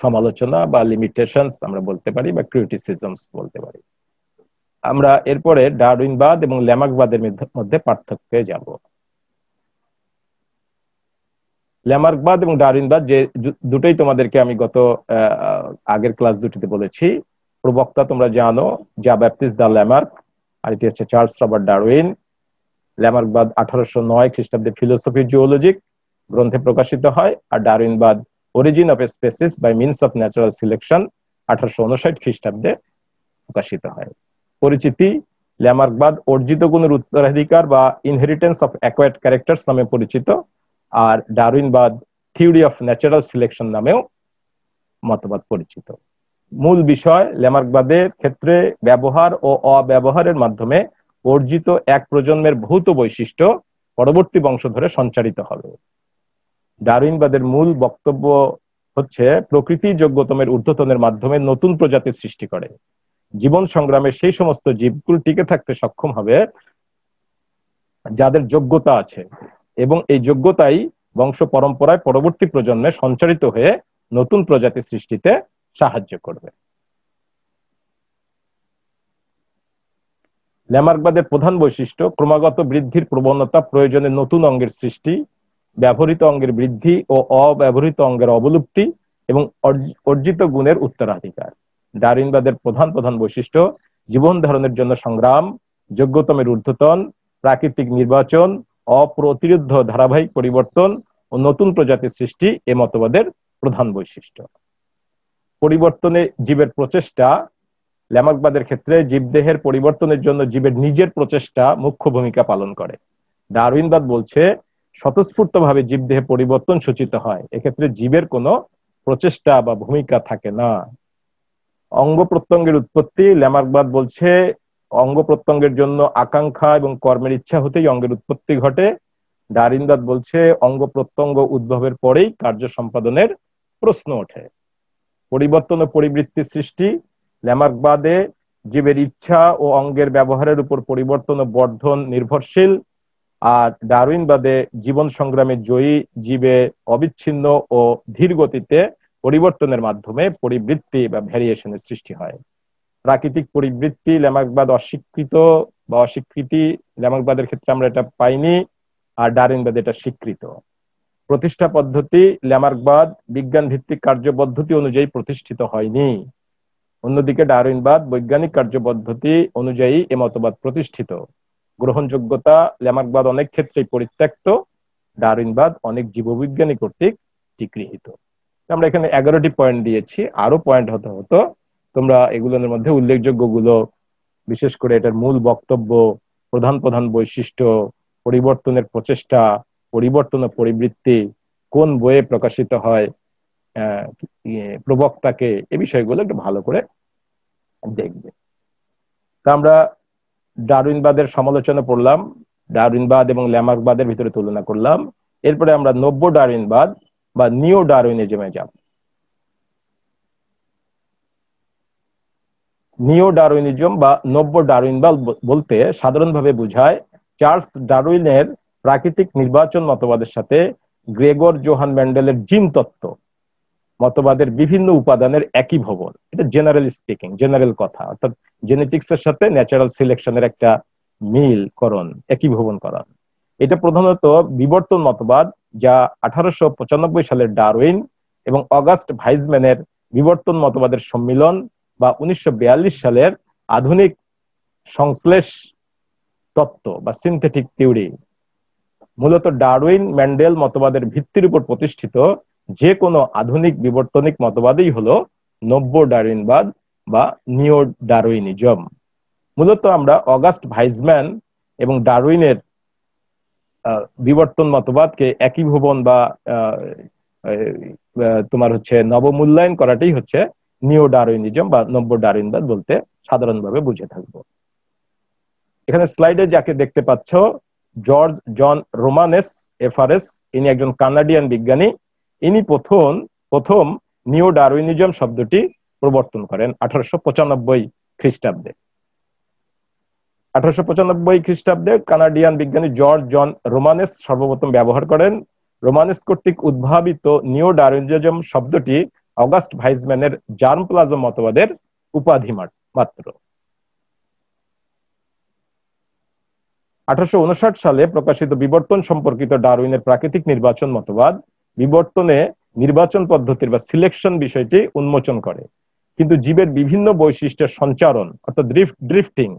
সমালোচনা বা লিমিটেশনস আমরা বলতে পারি, বা ক্রিটিসিজমস বলতে পারি। আমরা এরপরে ডারউইনবাদ এবং ল্যামার্কবাদের মধ্যে পার্থক্যে যাব। ল্যামার্কবাদ এবং ডারউইনবাদ যে দুটোই তোমাদেরকে আমি গত আগের ক্লাস দুটিতে বলেছি। প্রবক্তা তোমরা জানো, জা ব্যাপটিস্ট দা ল্যামার্ক, আর এটি হচ্ছে চার্লস রবার্ট ডারউইন। ল্যামার্কবাদ 1809 খ্রিস্টাব্দে ফিলোসফি জুওলজিক গ্রন্থে প্রকাশিত হয়, আর ডারউইনবাদ origin of species by means of natural selection 1859 খ্রিস্টাব্দে প্রকাশিত হয়। পরিচিতি: ল্যামার্কবাদ অর্জিত গুণের উত্তরাধিকার বা ইনহেরিটেন্স অফ অ্যাকোয়ার্ড ক্যারেক্টার্স নামে পরিচিত, আর ডারউইনবাদ থিওরি অফ ন্যাচারাল সিলেকশন নামেও মতবাদ পরিচিত। মূল বিষয়: ল্যামার্কবাদের ক্ষেত্রে ব্যবহার ও অব্যবহারের মাধ্যমে অর্জিত এক প্রজন্মের ভৌত বৈশিষ্ট্য পরবর্তী বংশধরে সঞ্চারিত হবে। ডারউইনবাদের মূল বক্তব্য হচ্ছে প্রকৃতি যোগ্যতমের ঊর্ধ্বতনের মাধ্যমে নতুন প্রজাতির সৃষ্টি করে। জীবন সংগ্রামে সেই সমস্ত জীবগুলো টিকে থাকতে সক্ষম হবে যাদের যোগ্যতা আছে, এবং এই যোগ্যতাই বংশ পরম্পরায় পরবর্তী প্রজন্মে সঞ্চারিত হয়ে নতুন প্রজাতি সৃষ্টিতে সাহায্য করবে। ল্যামার্কবাদের প্রধান বৈশিষ্ট্য: ক্রমাগত বৃদ্ধির প্রবণতা, প্রয়োজনে নতুন অঙ্গের সৃষ্টি, ব্যবহৃত অঙ্গের বৃদ্ধি ও অব্যবহৃত অঙ্গের অবলুপ্তি এবং অর্জিত গুণের উত্তরাধিকার। ডারউইনবাদের প্রধান প্রধান বৈশিষ্ট্য: জীবন ধারণের জন্য সংগ্রাম, যোগ্যতমের ঊর্ধ্বতন, প্রাকৃতিক নির্বাচন, অপ্রতিরোধ্য ধারাবাহিক পরিবর্তন ও নতুন প্রজাতির সৃষ্টি এ মতবাদের প্রধান বৈশিষ্ট্য। পরিবর্তনে জীবের প্রচেষ্টা: ল্যামার্কবাদের ক্ষেত্রে জীবদেহের পরিবর্তনের জন্য জীবের নিজের প্রচেষ্টা মুখ্য ভূমিকা পালন করে। ডারউইনবাদ বলছে স্বতঃস্ফূর্তভাবে জীবদেহে পরিবর্তন সূচিত হয়, এক্ষেত্রে জীবের কোনো প্রচেষ্টা বা ভূমিকা থাকে না। অঙ্গ প্রত্যঙ্গের উৎপত্তি, ল্যামার্কবাদ বলছে অঙ্গ প্রত্যঙ্গের জন্য আকাঙ্ক্ষা এবং কর্মের ইচ্ছা হতেই অঙ্গের উৎপত্তি ঘটে। ডারউইনবাদ বলছে অঙ্গ প্রত্যঙ্গ উদ্ভবের পরেই কার্য সম্পাদনের প্রশ্ন ওঠে। পরিবর্তন ও পরিবৃত্তি সৃষ্টি, ল্যামার্কবাদে জীবের ইচ্ছা ও অঙ্গের ব্যবহারের উপর পরিবর্তন ও বর্ধন নির্ভরশীল, আর ডারউইনবাদে জীবন সংগ্রামে জয়ী জীবে অবিচ্ছিন্ন ও ধীর গতিতে পরিবর্তনের মাধ্যমে পরিবৃত্তি বা ভ্যারিয়েশনের সৃষ্টি হয়। প্রাকৃতিক পরিবৃত্তি ল্যামার্কবাদ অস্বীকৃত বা অস্বীকৃতি, ল্যামার্কবাদের ক্ষেত্রে আমরা এটা পাইনি, আর ডারউইনবাদ এটা স্বীকৃত। প্রতিষ্ঠা পদ্ধতি, ল্যামার্কবাদ বিজ্ঞান ভিত্তিক কার্য পদ্ধতি অনুযায়ী প্রতিষ্ঠিত হয়নি, অন্যদিকে ডারউইনবাদ বৈজ্ঞানিক কার্য পদ্ধতি অনুযায়ী এ মতবাদ প্রতিষ্ঠিত। গ্রহণযোগ্যতা, ল্যামার্কবাদ অনেক ক্ষেত্রেই পরিত্যক্ত, ডারউইনবাদ অনেক জীববিজ্ঞানী কর্তৃক স্বীকৃত। আমরা এখানে 11টি পয়েন্ট দিয়েছি, আরো পয়েন্ট হতে হতো, তোমরা এগুলোর মধ্যে উল্লেখযোগ্য গুলো, বিশেষ করে এটার মূল বক্তব্য, প্রধান প্রধান বৈশিষ্ট্য, পরিবর্তনের প্রচেষ্টা, পরিবর্তন ও পরিবৃত্তি, কোন বইয়ে প্রকাশিত হয়, প্রবক্তাকে, এই বিষয়গুলো একটু ভালো করে দেখবে। তা আমরা ডারউইনবাদের সমালোচনা পড়লাম, ডারউইনবাদ এবং ল্যামার্কবাদের ভিতরে তুলনা করলাম। এরপরে আমরা নব্য ডারউইনবাদ বা নিও ডারউইনিজমে যাব। নিও ডারউইনিজম বা নব্য ডারউইনবাদ বলতে সাধারণভাবে বোঝায় চার্লস ডারউইনের প্রাকৃতিক নির্বাচন মতবাদের সাথে গ্রেগর জোহান মেন্ডেলের জিন তত্ত্ব মতবাদের বিভিন্ন উপাদানের একীভবন। এটা জেনারেল স্পিকিং, জেনারেল কথা, অর্থাৎ জেনেটিক্স এর সাথে ন্যাচারাল সিলেকশনের একটা মিল করণ, একীভবন করা। এটা প্রধানত বিবর্তন মতবাদ, যা 1895 সালের ডারউইন এবং অগাস্ট ভাইজম্যানের বিবর্তন মতবাদের সম্মিলন, বা 1942 সালের আধুনিক সংশ্লেষ তত্ত্ব বা সিনথেটিক থিওরি। মূলত ডারউইন মেন্ডেল মতবাদের ভিত্তির উপর প্রতিষ্ঠিত যে কোনো আধুনিক বিবর্তনিক মতবাদই হলো নব্য ডারউইনবাদ বা নিও ডারউইনিজম। মূলত আমরা অগাস্ট ভাইজম্যান এবং ডারউইনের বিবর্তন মতবাদকে একীভবন বা তোমার হচ্ছে নবমূল্যায়ন করাটাই হচ্ছে নিও ডারউইনিজম বা নব্য ডারউইনবাদ বলতে সাধারণভাবে বুঝে থাকবো। এখানে স্লাইডে যাকে দেখতে পাচ্ছ, জর্জ জন রোমানেস এফআরএস, ইনি একজন কানাডিয়ান বিজ্ঞানী। ইনি প্রথম নিও ডারউইনিজম শব্দটি প্রবর্তন করেন 1895 খ্রিস্টাব্দে। 1895 খ্রিস্টাব্দে কানাডিয়ান বিজ্ঞানী জর্জ জন রোমানেস সর্বপ্রথম ব্যবহার করেন। রোমানেস কর্তৃক উদ্ভাবিত নিও ডারউইনিজম শব্দটি অগাস্ট ভাইজম্যানের জার্ম প্লাজম মতবাদের উপাধি মাত্র। 1859 সালে প্রকাশিত বিবর্তন সম্পর্কিত ডারউইনের প্রাকৃতিক নির্বাচন মতবাদ বিবর্তনে নির্বাচন পদ্ধতির বা সিলেকশন বিষয়টি উন্মোচন করে, কিন্তু জীবের বিভিন্ন বৈশিষ্ট্যের সঞ্চারণ অর্থাৎ ড্রিফটিং,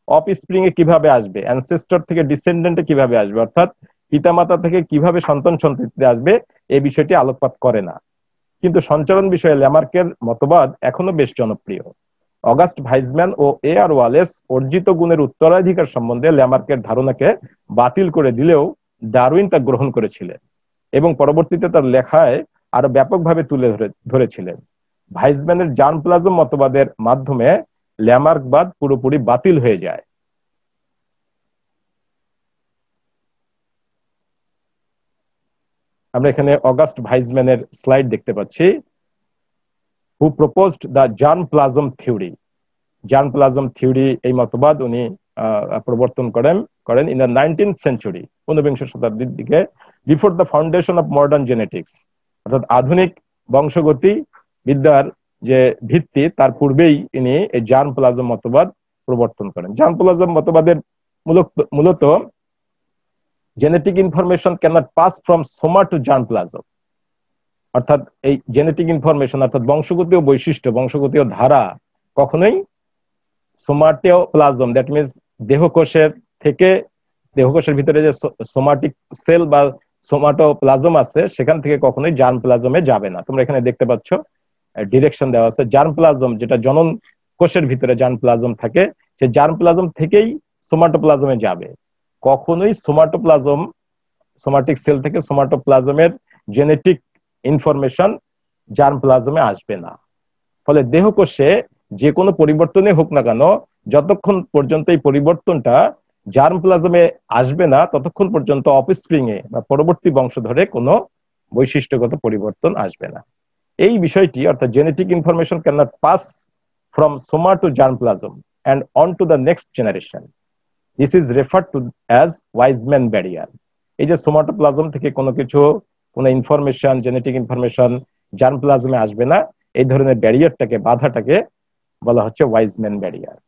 অফস্প্রিং এ কিভাবে আসবে, অ্যানসেস্টর থেকে ডিসেন্ডেন্টে কিভাবে আসবে, অর্থাৎ পিতামাতা থেকে কিভাবে সন্তান সন্ততিতে আসবে, এই বিষয়টি আলোকপাত করে না। কিন্তু সঞ্চারণ বিষয়ে ল্যামার্কের মতবাদ এখনো বেশ জনপ্রিয়। অগাস্ট ভাইজম্যান ও এ আর ওয়ালেস অর্জিত গুণের উত্তরাধিকার সম্বন্ধে ল্যামার্কের ধারণাকে বাতিল করে দিলেও ডারউইন তা গ্রহণ করেছিলেন এবং পরবর্তীতে তার লেখায় আরো ব্যাপকভাবে তুলে ধরেছিলেন। ভাইজম্যানের জার্ম প্লাজম মতবাদের মাধ্যমে ল্যামার্কবাদ পুরোপুরি বাতিল হয়ে যায়। আমরা এখানে অগাস্ট ভাইজম্যানের স্লাইড দেখতে পাচ্ছি, who proposed the germ plasm theory. Germ plasm theory, এই মতবাদ উনি প্রবর্তন করেন ইন দ্য 19th সেঞ্চুরি, 19বিংশ শতাব্দীর দিকে, before the foundation of modern genetics, অর্থাৎ আধুনিক বংশগতি বিদ্যার যে ভিত্তি তার পূর্বেই ইনি এই জার্ম প্লাজম মতবাদ প্রবর্তন করেন। জার্ম প্লাজম মতবাদের মূলত genetic information cannot pass from soma to germplasm, অর্থাৎ এই জেনেটিক ইনফরমেশন অর্থাৎ বংশগতীয় বৈশিষ্ট্য, বংশগতীয় ধারা কখনোই সোমাটিও প্লাজম, দ্যাট মিনস দেহকোষের থেকে, দেহকোষের ভিতরে যে সোমাটিক সেল বা সোমাটোপ্লাজম আছে সেখান থেকে কখনোই জার্ম প্লাজমে যাবে না। তোমরা এখানে দেখতে পাচ্ছ ডিরেকশন দেওয়া আছে। জার্ম প্লাজম, যেটা জনন কোষের ভিতরে জার্ম প্লাজম থাকে, সেই জার্ম প্লাজম থেকেই সোমাটোপ্লাজমে যাবে। কখনোই সোমাটিক সেল থেকে সোমাটোপ্লাজমের জেনেটিক ইনফরমেশন জার্ম প্লাজমে আসবে না। ফলে দেহকোষে যে কোনো পরিবর্তনই হোক না কেন, যতক্ষণ পর্যন্ত এই পরিবর্তনটা জার্ম প্লাজমে আসবে না, ততক্ষণ পর্যন্ত অফস্প্রিং এ বা পরবর্তী বংশধরে কোনো বৈশিষ্ট্যগত পরিবর্তন আসবে না। এই বিষয়টি অর্থাৎ genetic information can not pass from soma to germplasm and on to the next generation. This is referred to as Weismann barrier. এই যে সোমাটোপ্লাজম থেকে কোনো ইনফরমেশন, জেনেটিক ইনফরমেশন জার্ম প্লাজমে আসবে না, এই ধরনের ব্যারিয়ারটাকে, বাধাটাকে বলা হচ্ছে ওয়াইজম্যান ব্যারিয়ার।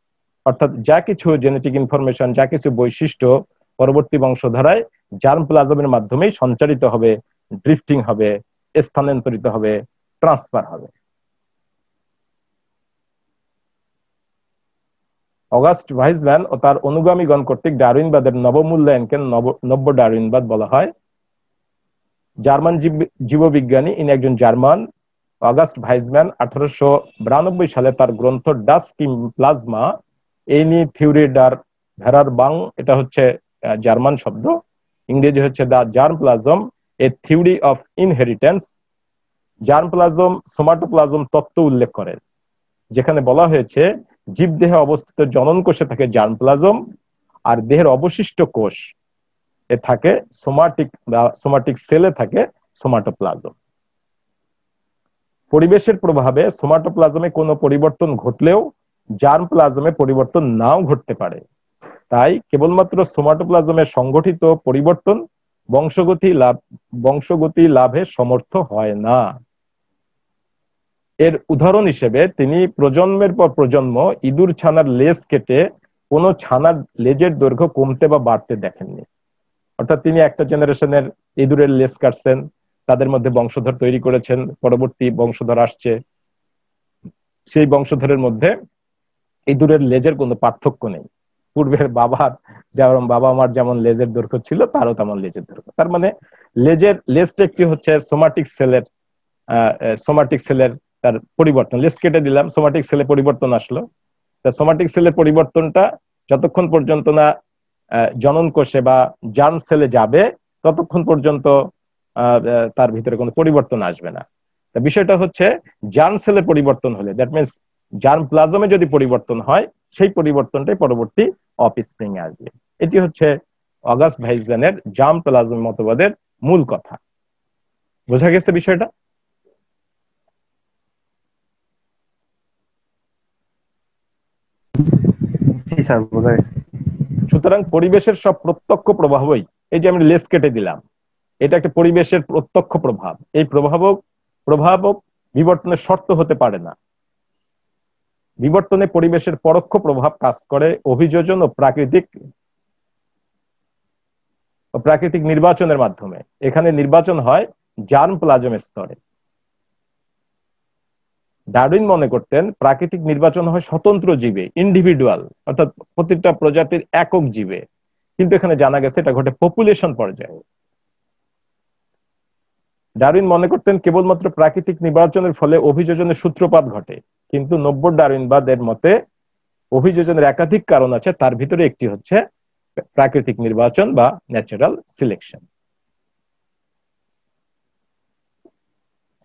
অর্থাৎ যা কিছু জেনেটিক ইনফরমেশন, যা কিছু বৈশিষ্ট্য পরবর্তী বংশধারায় জার্ম প্লাজমের মাধ্যমেই সঞ্চারিত হবে, ড্রিফটিং হবে, স্থানান্তরিত হবে, ট্রান্সফার হবে। অগাস্ট ভাইসম্যান ও তার অনুগামীগণ কর্তৃক ডারউইনবাদের নবমূল্যায়নকে নব্য ডারউইনবাদ বলা হয়। জার্মান জীববিজ্ঞানী, ইনি একজন জার্মান। অগাস্ট ভাইসম্যান 1892 সালে তার গ্রন্থ ডাস কিম প্লাজমা এনি থিওরি ডার ভেরারবাং, এটা হচ্ছে জার্মান শব্দ, ইংরেজি হচ্ছে the germ plasm a theory of inheritance, germ plasm somatoplasm তত্ত্ব উল্লেখ করেন, যেখানে বলা হয়েছে জীবদেহে অবস্থিত জনন কোষে থাকে জার্ম প্লাজম, আর দেহের অবশিষ্ট কোষ এ থাকে সোমাটিক সেলে থাকে সোমাটোপ্লাজম। পরিবেশের প্রভাবে সোমাটোপ্লাজমে কোনো পরিবর্তন ঘটলেও জার্ম প্লাজমে পরিবর্তন নাও ঘটতে পারে। তাই কেবলমাত্র সোমাটোপ্লাজমে সংঘটিত পরিবর্তন বংশগতি লাভে সমর্থ হয় না। এর উদাহরণ হিসেবে তিনি প্রজন্মের পর প্রজন্ম ইঁদুর ছানার লেজ কেটে কোনো ছানার লেজের দৈর্ঘ্য কমতে বা বাড়তে দেখেননি। অর্থাৎ তিনি একটা জেনারেশনের ইঁদুরের লেজ কাটছেন, তাদের মধ্যে বংশধর তৈরি করেছেন, পরবর্তী বংশধর আসছে, সেই বংশধরের মধ্যে ইঁদুরের লেজের কোনো পার্থক্য নেই। পূর্বের বাবা মার যেমন লেজের দৈর্ঘ্য ছিল, তারও তেমন লেজের দৈর্ঘ্য। তার মানে লেজটা একটি হচ্ছে সোমাটিক সেলের তার পরিবর্তন। লেজ কেটে দিলাম, সোমাটিক সেলে পরিবর্তন আসলো। সোমাটিক সেলের পরিবর্তনটা যতক্ষণ পর্যন্ত না জনন কোষে বা জার্ম সেলে যাবে, ততক্ষণ পর্যন্ত তার ভিতরে কোনো পরিবর্তন আসবে না। বিষয়টা হচ্ছে জার্ম সেলে পরিবর্তন হলে, দ্যাট মিনস জার্ম প্লাজমে যদি পরিবর্তন হয়, সেই পরিবর্তনটাই পরবর্তী অফস্প্রিং এ আসবে। এটি হচ্ছে অগাস্ট ভাইসম্যানের জার্ম প্লাজম মতবাদের মূল কথা। বোঝা গেছে বিষয়টা? সুতরাং পরিবেশের সব প্রত্যক্ষ প্রভাবই, এই যে আমি লেজ কেটে দিলাম, এটা একটা পরিবেশের প্রত্যক্ষ প্রভাব। এই প্রভাবক বিবর্তনের শর্ত হতে পারে না। বিবর্তনে পরিবেশের পরোক্ষ প্রভাব কাজ করে অভিযোজন ও প্রাকৃতিক নির্বাচনের মাধ্যমে। এখানে নির্বাচন হয় জার্ম প্লাজমের স্তরে। ডারউইন মনে করতেন প্রাকৃতিক নির্বাচন হয় স্বতন্ত্র জীবে, ইন্ডিভিডুয়াল, অর্থাৎ প্রতিটা প্রজাতির একক জীবে, কিন্তু এখানে জানা গেছে এটা ঘটে পপুলেশন পর্যায়ে। ডারউইন মনে করতেন কেবলমাত্র প্রাকৃতিক নির্বাচনের ফলে অভিযোজনের সূত্রপাত ঘটে, কিন্তু নব্য ডারউইনবাদের মতে অভিযোজনের একাধিক কারণ আছে, তার ভিতরে একটি হচ্ছে প্রাকৃতিক নির্বাচন বা ন্যাচারাল সিলেকশন।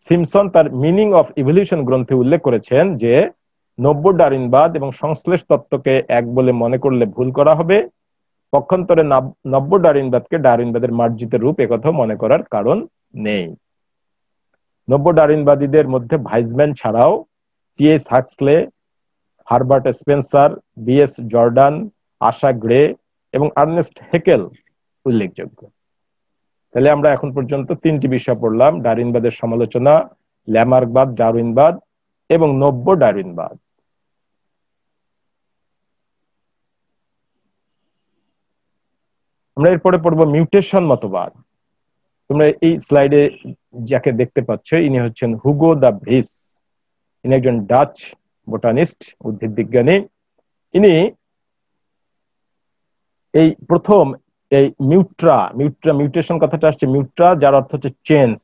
সিমসন তার মিনিং অফ ইভলিউশন গ্রন্থে উল্লেখ করেছেন যে নব্য ডারউইনবাদ এবং সংশ্লেষ তত্ত্বকে এক বলে মনে করলে ভুল করা হবে। পক্ষান্তরে নব্য ডারউইনবাদকে ডারউইনবাদের মার্জিত রূপ একথা মনে করার কারণ নেই। নব্য ডারউইনবাদীদের মধ্যে ভাইসম্যান ছাড়াও T S. Huxley, Herbert Spencer, B S. Jordan, Asa Gray এবং আর্নেস্ট হেকেল উল্লেখযোগ্য। তাহলে আমরা এখন পর্যন্ত তিনটি বিষয় পড়লাম: ডারউইনবাদের সমালোচনা, ল্যামার্কবাদ, ডারউইনবাদ এবং নব্য ডারউইনবাদ। আমরা এরপরে পড়ব মিউটেশন মতবাদ। তোমরা এই স্লাইডে যাকে দেখতে পাচ্ছ, ইনি হচ্ছেন হুগো দা ভ্রিস। ইনি একজন ডাচ বোটানিস্ট, উদ্ভিদ বিজ্ঞানী। ইনি এই প্রথম এই মিউটেশন কথাটা আসছে মিউট্রা, যার অর্থ হচ্ছে চেঞ্জ,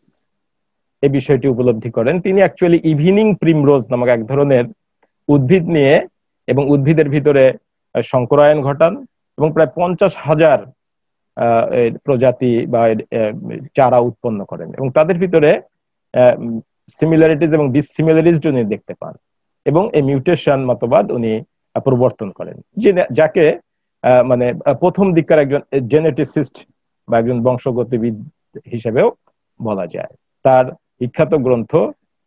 এই বিষয়টি উপলব্ধি করেন। তিনি অ্যাকচুয়ালি ইভিনিং প্রিমরোজ নামক এক ধরনের উদ্ভিদ নিয়ে এবং উদ্ভিদের ভিতরে সংকরায়ন ঘটান এবং প্রায় 50,000 প্রজাতি বা চারা উৎপন্ন করেন, এবং তাদের ভিতরে সিমিলারিটিজ এবং ডিসিমিলারিটিজ উনি দেখতে পান, এবং এই মিউটেশন মতবাদ উনি প্রবর্তন করেন, যাকে মানে প্রথম দিককার একজন জেনেটিসিস্ট বা একজন বংশগতিবিদ হিসেবেও বলা যায়। তার বিখ্যাত গ্রন্থ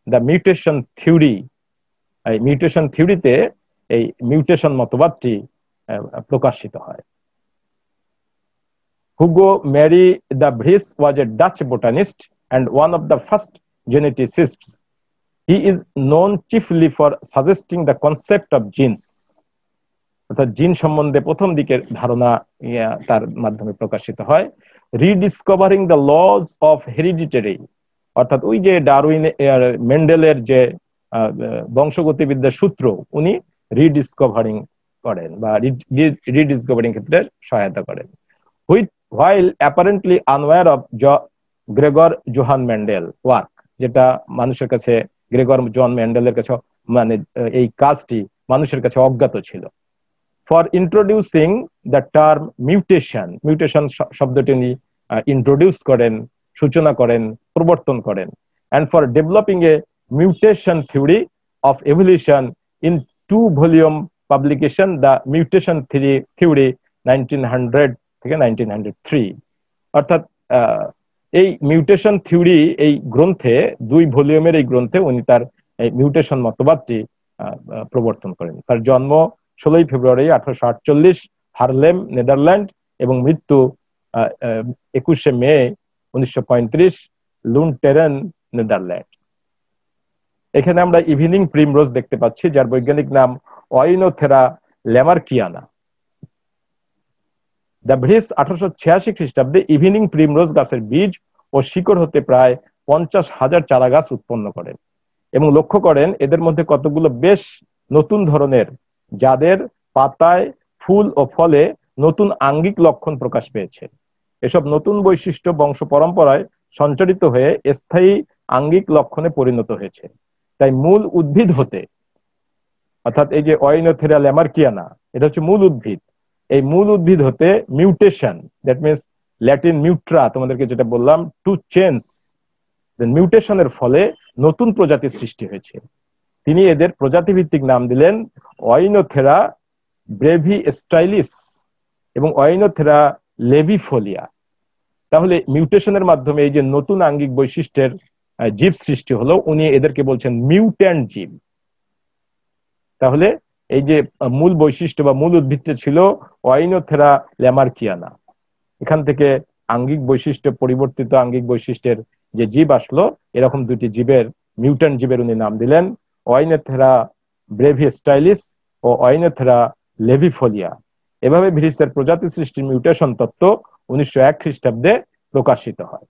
দ্য মিউটেশন থিওরি, এই মিউটেশন থিওরিতে এই মিউটেশন মতবাদটি প্রকাশিত হয়। Hugo Marie de Vries was a Dutch botanist and one of the first geneticists. He is known chiefly for suggesting the concept of genes. অর্থাৎ জিন সম্বন্ধে প্রথম দিকের ধারণা তার মাধ্যমে প্রকাশিত হয়। রিডিসকভারিং দ্য লজ অফ হেরিডিটারি, অর্থাৎ ওই যে ডারউইন মেন্ডেলের যে বংশগতিবিদ্যার সূত্র উনি রিডিসকভারিং করেন বা রিডিসকভারিং ক্ষেত্রে সহায়তা করেন। while apparently unaware of Gregor Johann Mendel work, যেটা মানুষের কাছে গ্রেগর জন মেন্ডেলের কাছে মানে এই কাজটি মানুষের কাছে অজ্ঞাত ছিল। For introducing the term mutation, mutation শব্দটি উনি ইন্ট্রোডিউস করেন, সূচনা করেন, প্রবর্তন করেন। And for developing A mutation theory of evolution in 2 volume publication, the mutation theory 1900 থেকে 1903। অর্থাৎ এই মিউটেশন থিওরি এই গ্রন্থে 2 ভলিউমের এই গ্রন্থে উনি তার মিউটেশন মতবাদটি প্রবর্তন করেন। তার জন্ম 16 ফেব্রুয়ারি 1848 হারলেম, নেদারল্যান্ড, এবং মৃত্যু 21 মে 1935 লুনটেরেন, নেদারল্যান্ড। এখানে আমরা ইভিনিং প্রিমরোজ দেখতে পাচ্ছি, যার বৈজ্ঞানিক নাম ওয়াইনোথেরা ল্যামার্কিয়ানা। দ্য ভ্রিস 1886 খ্রিস্টাব্দে ইভিনিং প্রিমরোজ গাছের বীজ ও শিকড় হতে প্রায় 50,000 চারা গাছ উৎপন্ন করেন, এবং লক্ষ্য করেন এদের মধ্যে কতগুলো বেশ নতুন ধরনের, যাদের পাতায়, ফুল ও ফলে নতুন আঙ্গিক লক্ষণ প্রকাশ পেয়েছে। এসব নতুন বৈশিষ্ট্য বংশ পরম্পরায় সঞ্চারিত হয়ে স্থায়ী আঙ্গিক লক্ষণে পরিণত হয়েছে। তাই মূল উদ্ভিদ হতে, অর্থাৎ এই যে ওয়াইনোথেরা ল্যামার্কিয়ানা, এটা হচ্ছে মূল উদ্ভিদ, এই মূল উদ্ভিদ হতে মিউটেশন, দ্যাট মিনস ল্যাটিন মিউট্রা, তোমাদেরকে যেটা বললাম, টু চেঞ্জ, মিউটেশনের ফলে নতুন প্রজাতির সৃষ্টি হয়েছে। তিনি এদের প্রজাতি ভিত্তিক নাম দিলেন ওয়াইনোথেরা ব্রেভিস্টাইলিস এবং ওয়াইনোথেরা লেভিফোলিয়া। তাহলে মিউটেশনের মাধ্যমে এই যে নতুন আঙ্গিক বৈশিষ্ট্যের জীব সৃষ্টি হলো, উনি এদেরকে বলছেন মিউট্যান্ট জীব। তাহলে এই যে মূল বৈশিষ্ট্য বা মূল উদ্ভিদটা ছিল ওয়াইনোথেরা ল্যামার্কিয়ানা, এখান থেকে আঙ্গিক বৈশিষ্ট্য, পরিবর্তিত আঙ্গিক বৈশিষ্ট্যের যে জীব আসলো, এরকম 2টি জীবের, মিউট্যান্ট জীবের উনি নাম দিলেন ওয়াইনোথেরা ব্রেভিস্টাইলিস ও ওয়াইনোথেরা লেভিফোলিয়া। এভাবে ভ্রিসের প্রজাতি সৃষ্টির মিউটেশন তত্ত্ব 1901 খ্রিস্টাব্দে প্রকাশিত হয়।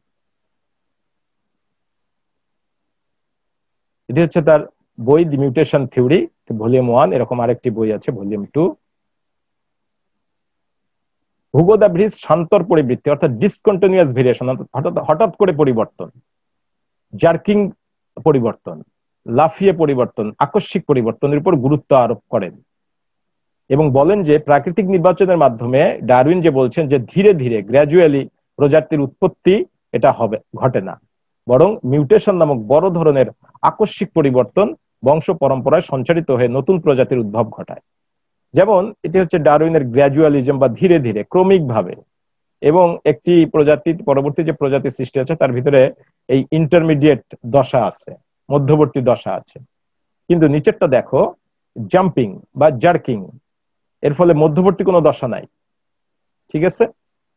এটি হচ্ছে তার বই, দি মিউটেশন থিওরি, ভলিউম 1। এরকম আরেকটি বই আছে, ভলিউম 2। হুগো দ্য ভ্রিস শান্তর পরিবৃত্তি, অর্থাৎ ডিসকন্টিনিউয়াস ভেরিয়েশন, হঠাৎ করে পরিবর্তন, জার্কিং পরিবর্তন, লাফিয়ে পরিবর্তন, আকস্মিক পরিবর্তনের উপর গুরুত্ব আরোপ করেন এবং বলেন যে প্রাকৃতিক নির্বাচনের মাধ্যমে ডারউইন যে বলছেন যে ধীরে ধীরে, গ্র্যাজুয়ালি প্রজাতির উৎপত্তি, এটা ঘটে না, বরং মিউটেশন নামক বড় ধরনের আকস্মিক পরিবর্তন বংশ পরম্পরায় সঞ্চারিত হয়ে নতুন প্রজাতির উদ্ভব ঘটায়। যেমন এটি হচ্ছে ডারউইনের গ্র্যাজুয়ালিজম বা ধীরে ধীরে, ক্রমিক ভাবে, এবং একটি প্রজাতি পরবর্তী যে প্রজাতি সৃষ্টি হচ্ছে তার ভিতরে এই ইন্টারমিডিয়েট দশা আছে, মধ্যবর্তী দশা আছে। কিন্তু নিচেরটা দেখো, জাম্পিং বা জার্কিং, এর ফলে মধ্যবর্তী কোনো দশা নাই। ঠিক আছে,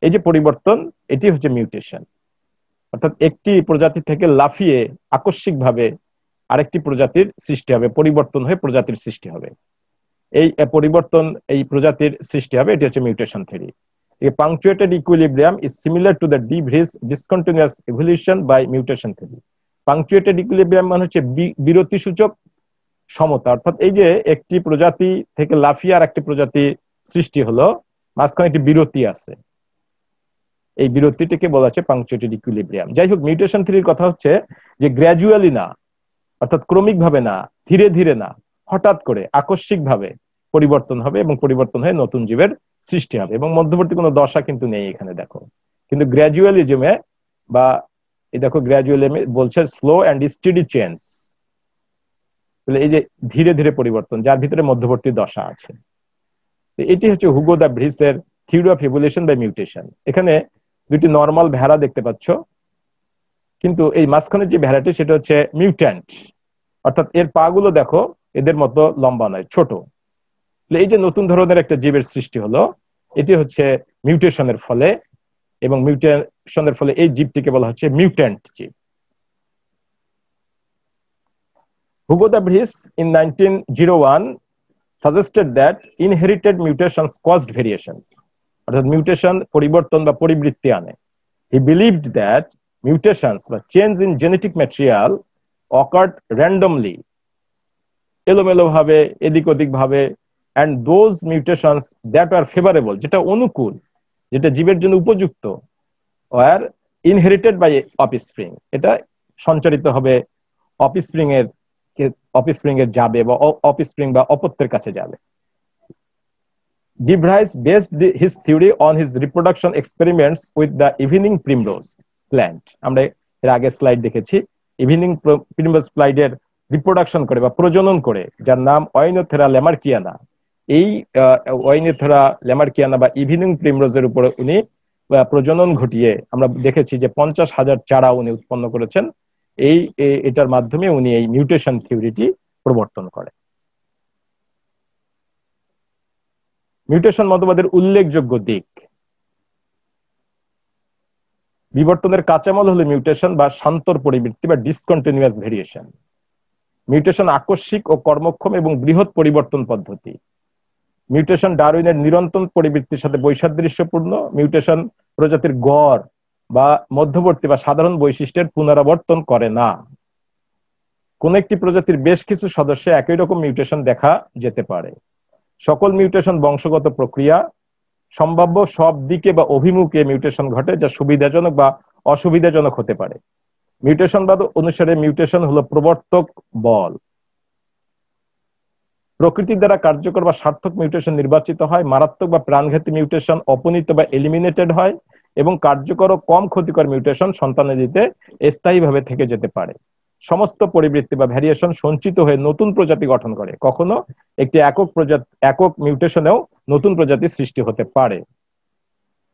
এই যে পরিবর্তন, এটি হচ্ছে মিউটেশন। অর্থাৎ একটি প্রজাতি থেকে লাফিয়ে আকস্মিক ভাবে আরেকটি প্রজাতির সৃষ্টি হবে, পরিবর্তন হয়ে প্রজাতির সৃষ্টি হবে। এই পরিবর্তন, এই প্রজাতির সৃষ্টি হবে, এটি হচ্ছে mutation theory. Punctuated equilibrium is similar to the de Vries discontinuous evolution by mutation theory. Punctuated equilibrium মানে হচ্ছে বিরতি সূচক সমতা, অর্থাৎ এই যে একটি প্রজাতি থেকে লাফিয়ে আর একটি প্রজাতি সৃষ্টি হলো, মাঝখানে একটি বিরতি আছে, এই বিরতিটিকে বলা হচ্ছে পাংচুয়েটেড ইকুইলিব্রিয়াম। যাই হোক, মিউটেশন থিওরির কথা হচ্ছে যে গ্র্যাজুয়ালি না, অর্থাৎ ক্রমিক ভাবে না, ধীরে ধীরে না, হঠাৎ করে আকস্মিক ভাবে পরিবর্তন হবে এবং পরিবর্তন হয়ে নতুন জীবের সৃষ্টি হবে, এবং মধ্যবর্তী কোনো দশা কিন্তু নেই এখানে দেখো। কিন্তু গ্র্যাজুয়ালিজমে বা এই দেখো গ্র্যাজুয়ালিজমে বলছে স্লো অ্যান্ড স্টেডি চেঞ্জ, এই যে ধীরে ধীরে পরিবর্তন যার ভিতরে মধ্যবর্তী দশা আছে। এটি হচ্ছে হুগো দা ভ্রিসের theory of evolution by mutation. এখানে দুটি নর্মাল ভেড়া দেখতে পাচ্ছ, কিন্তু এই মাঝখানের যে ভেড়াটি সেটা হচ্ছে মিউট্যান্ট, অর্থাৎ এর পা গুলো দেখো এদের মতো লম্বা নয়, ছোট। এই যে নতুন ধরনের একটা জীবের সৃষ্টি হলো, এটি হচ্ছে মিউটেশনের ফলে, এবং মিউটেশনের ফলে এই জীবটিকে বলা হচ্ছে মিউট্যান্ট জীব। Hugo de Vries in 1901 suggested that inherited mutations caused variations, অর্থাৎ মিউটেশন পরিবর্তন বা পরিবৃত্তি আনে। He believed that mutations বা change in genetic material occurred randomly, এলোমেলো ভাবে, এদিক ওদিক ভাবে, and those mutations that were favorable, যেটা অনুকূল, যেটা জীবের জন্য উপযুক্ত, were inherited by offspring, এটা সঞ্চারিত হবে অফস্প্রিং এর যাবে, বা অফস্প্রিং বা অপত্যের কাছে যাবে। De Vries based his theory on his reproduction experiments with the evening primrose plant. আমরা এর আগে স্লাইড দেখেছি, ইভিনিং প্রিমরোজ প্লান্টের রিপ্রোডাকশন করে বা প্রজনন করে, যার নাম ওয়াইনোথেরা ল্যামার্কিয়ানা। এই ওয়াইনোথেরা ল্যামার্কিয়ানা বা ইভিনিং প্রিমরোজের উপরে উনি প্রজনন ঘটিয়ে আমরা দেখেছি যে 50,000 চারা উনি উৎপন্ন করেছেন। এটার মাধ্যমে উনি এই মিউটেশন থিওরিটি প্রবর্তন করেন। মিউটেশন মতবাদের উল্লেখযোগ্য দিক: বিবর্তনের কাঁচামাল হলো মিউটেশন বা শান্তর পরিবৃত্তি বা ডিসকন্টিনিউয়াস ভেরিয়েশন। মিউটেশন আকস্মিক ও কর্মক্ষম এবং বৃহৎ পরিবর্তন পদ্ধতি। মিউটেশন ডারউইনের নিরন্তর পরিবৃত্তির সাথে বৈসাদৃশ্যপূর্ণ। মিউটেশন প্রজাতির গড় বা মধ্যবর্তী বা সাধারণ বৈশিষ্ট্যের পুনরাবর্তন করে না। কোন একটি প্রজাতির বেশ কিছু সদস্যে একই রকম মিউটেশন দেখা যেতে পারে। সকল মিউটেশন বংশগত প্রক্রিয়া। সম্ভাব্য সব দিকে বা অভিমুখে মিউটেশন ঘটে, যা সুবিধাজনক বা অসুবিধাজনক হতে পারে। মিউটেশনবাদ অনুসারে মিউটেশন হলো প্রবর্তক বল। প্রকৃতির দ্বারা কার্যকর বা সার্থক মিউটেশন নির্বাচিত হয়। মারাত্মক বা প্রাণঘাতী মিউটেশন অপনীত বা এলিমিনেটেড হয়, এবং কার্যকর ও কম ক্ষতিকর মিউটেশন সন্তানাদিতে স্থায়ীভাবে থেকে যেতে পারে। সমস্ত পরিবৃত্তি বা ভ্যারিয়েশন সঞ্চিত হয়ে নতুন প্রজাতি গঠন করে। কখনো একটি একক মিউটেশনেও নতুন প্রজাতির সৃষ্টি হতে পারে।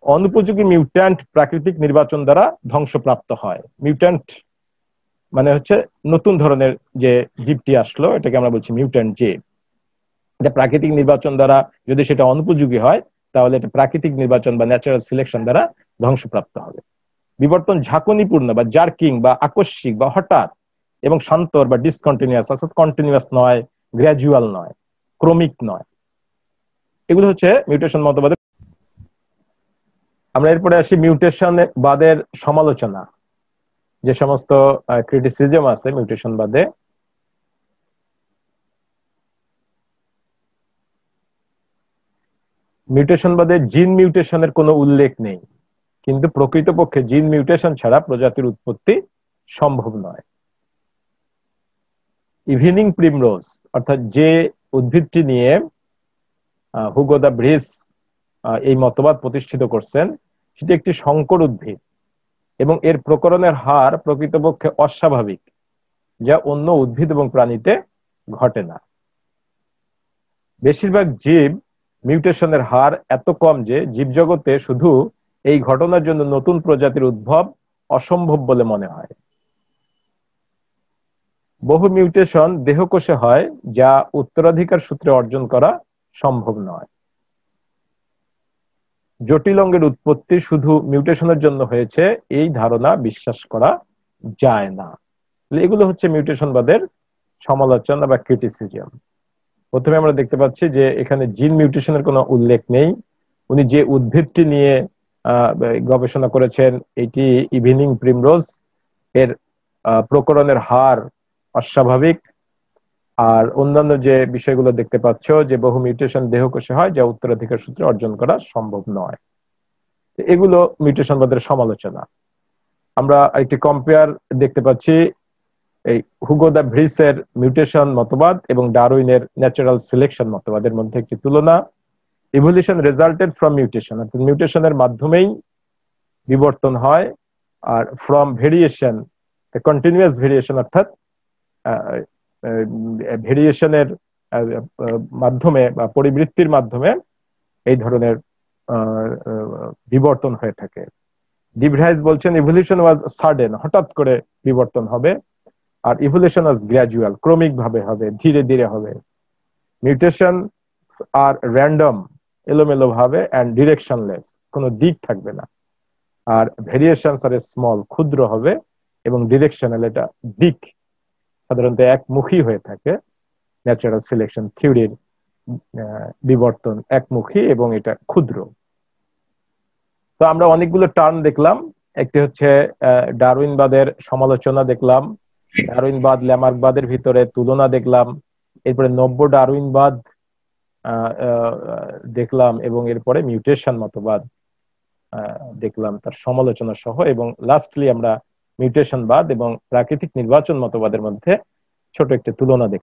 অনুপযোগী মিউট্যান্ট প্রাকৃতিক নির্বাচন দ্বারা ধ্বংসপ্রাপ্ত হয়। মিউট্যান্ট মানে হচ্ছে নতুন ধরনের যে জীবটি আসলো, এটাকে আমরা বলছি মিউট্যান্ট জীব। এটা প্রাকৃতিক নির্বাচন দ্বারা, যদি সেটা অনুপযোগী হয় তাহলে এটা প্রাকৃতিক নির্বাচন বা ন্যাচারাল সিলেকশন দ্বারা ধ্বংসপ্রাপ্ত হবে। বিবর্তন ঝাঁকুনিপূর্ণ বা জার্কিং বা আকস্মিক বা হঠাৎ, এবং শান্তর বা ডিসকন্টিনিউয়াস, অর্থাৎ কন্টিনিউয়াস নয়, গ্র্যাজুয়াল নয়, ক্রমিক নয়। এগুলো হচ্ছে মিউটেশন মতবাদের। আমরা এরপরে আসি মিউটেশন বাদের সমালোচনা। যে সমস্ত ক্রিটিসিজম আছে মিউটেশন বাদে, মিউটেশন বাদে জিন মিউটেশনের কোনো উল্লেখ নেই, কিন্তু প্রকৃতপক্ষে জিন মিউটেশন ছাড়া প্রজাতির উৎপত্তি সম্ভব নয়। ইভিনিং প্রিমরোজ, অর্থাৎ যে উদ্ভিদটি নিয়ে হুগো দা ভ্রিস এই মতবাদ প্রতিষ্ঠিত করছেন, সেটি একটি সংকর উদ্ভিদ, এবং এর প্রকরণের হার প্রকৃতপক্ষে অস্বাভাবিক, যা অন্য উদ্ভিদ এবং প্রাণীতে ঘটে না। বেশিরভাগ জীব মিউটেশনের হার এত কম যে জীবজগতে শুধু এই ঘটনার জন্য নতুন প্রজাতির উদ্ভব অসম্ভব বলে মনে হয়। বহু মিউটেশন দেহকোষে হয়, যা উত্তরাধিকার সূত্রে অর্জন করা সম্ভব নয়। জটিল অঙ্গের উৎপত্তি শুধু মিউটেশনের জন্য হয়েছে, এই ধারণা বিশ্বাস করা যায় না। এগুলো হচ্ছে মিউটেশনবাদের সমালোচনা বা ক্রিটিসিজম। প্রথমে আমরা দেখতে পাচ্ছি যে এখানে জিন মিউটেশনের কোনো উল্লেখ নেই। উনি যে উদ্ভিদটি নিয়ে গবেষণা করেছেন, এটি ইভিনিং প্রিমরোজ, এর প্রকরণের হার অস্বাভাবিক। আর অন্যান্য যে বিষয়গুলো দেখতে পাচ্ছ, যে বহু মিউটেশন দেহকোষে হয়, যা উত্তরাধিকার সূত্রে অর্জন করা সম্ভব নয়। এগুলো মিউটেশনবাদের সমালোচনা। আমরা একটি কম্পেয়ার দেখতে পাচ্ছি এই হুগো দা ভ্রিসের মিউটেশন মতবাদ এবং ডারউইনের ন্যাচারাল সিলেকশন মতবাদের মধ্যে একটি তুলনা। ইভলিউশন রেজাল্টেড ফ্রম মিউটেশন, অর্থাৎ মিউটেশনের মাধ্যমেই বিবর্তন হয়। Are from variation, continuous variation, অর্থাৎ ভেরিয়েশনের মাধ্যমে বা পরিবৃত্তির মাধ্যমে এই ধরনের বিবর্তন হয়ে থাকে। ডি ভ্রাইস বলছেন ইভলিউশন ওয়াজ সাডেন, হঠাৎ করে বিবর্তন হবে, আর ইভলিউশন ওয়াজ গ্র্যাজুয়াল, ক্রমিক ভাবে হবে, ধীরে ধীরে হবে। মিউটেশন আর র্যান্ডম, এলোমেলো ভাবে, এন্ড ডিরেকশনলেস, কোনো দিক থাকবে না। আর ভেরিয়েশনস আর স্মল, ক্ষুদ্র হবে, এবং ডিরেকশনাল, এটা দিক সাধারণত একমুখী হয়ে থাকে। ন্যাচারাল সিলেকশন থিওরির বিবর্তন একমুখী এবং এটা ক্ষুদ্র। তো আমরা অনেকগুলো টার্ম দেখলাম। একটি হচ্ছে ডারউইনবাদের সমালোচনা দেখলাম, ডারউইনবাদ ল্যামার্কবাদের ভিতরে তুলনা দেখলাম, এরপরে নব্য ডারউইনবাদ দেখলাম, এবং এরপরে মিউটেশন মতবাদ দেখলাম তার সমালোচনা সহ, এবং লাস্টলি আমরা মিউটেশনবাদ এবং প্রাকৃতিক নির্বাচন মতবাদের মধ্যে ছোট একটি তুলনা দেখলাম।